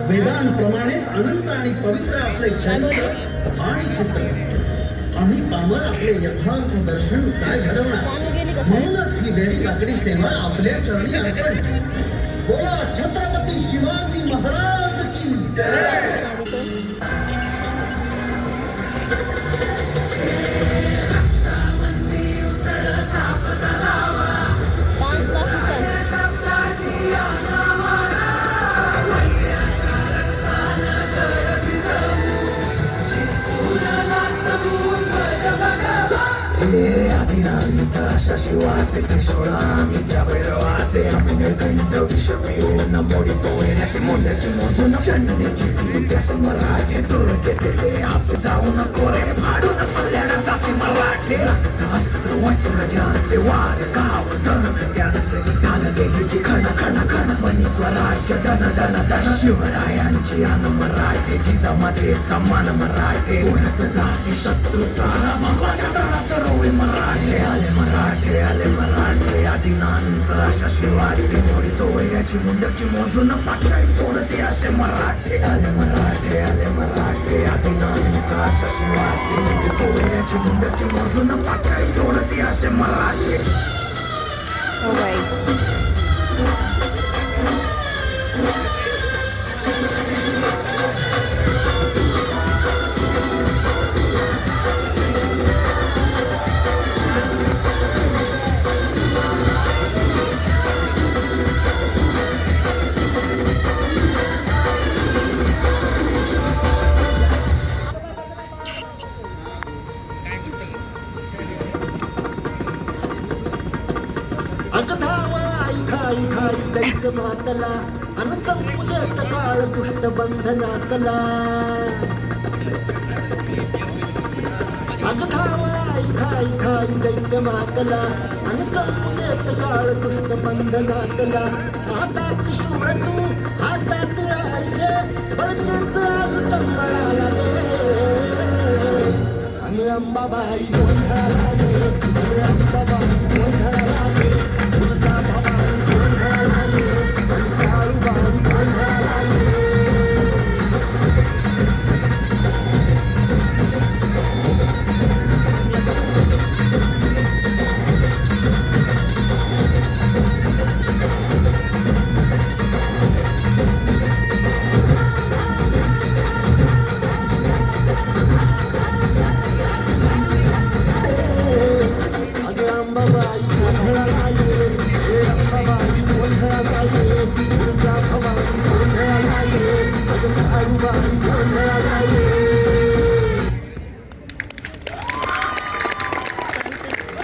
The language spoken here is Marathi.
वेदांप्रमाणेच अनंत आणि पवित्र आपले चरित्र आणि चित्र. आम्ही पामर आपले यथार्थ दर्शन काय घडवणार. म्हणूनच ही वेडी वाकडी सेवा आपल्या चरणी अर्पण. बोला छत्रपती शिवाजी महाराज की जय. आदिनांत अशा शिवाचे किशोरा आम्ही त्या भैरवाचे आम्ही निर्गंड विष पिऊन मोडी पोहण्याचे मोंडकी मोजून चंडीची दिवस मराठे दुर्गेचे ते असे जाऊन कोरे फाडून पडल्याना जाते मराठे. अस्त्र वज्र ज्यांचे वार गाव दर्द त्यांचे घाल देवीची खण खण खण बनी स्वराज्य धन धन धन. शिवरायांची अन मराठे जिजामातेचा मान मराठे उडत जाते शत्रू सारा भगवाच्या दरात रोवे मराठे. आले मराठे आले मराठे आदिनांत अशा शिवाची मोडी तोयऱ्याची मुंडकी मोजून पाचाई सोडते असे मराठे. आले मराठे आले मराठे आदिनांत अशा शिवाची मोडी तोयऱ्याची मुंडकी मोजून पाचाई सोडते असे मराठे. अगधाव आई खाई खाई दैत मातला अन संपुदेत काळ दुष्ट बंधनातला. अगधाव आई खाई खाई दैत मातला अन संपुदेत काळ दुष्ट बंधनातला. हातात त्रिशूळ तू हातात आई गे बळतेच आज संबळाला दे. आणि अंबाबाई गोंधळाला दे आणि अंबाबाई गोंधळाला दे. Bye.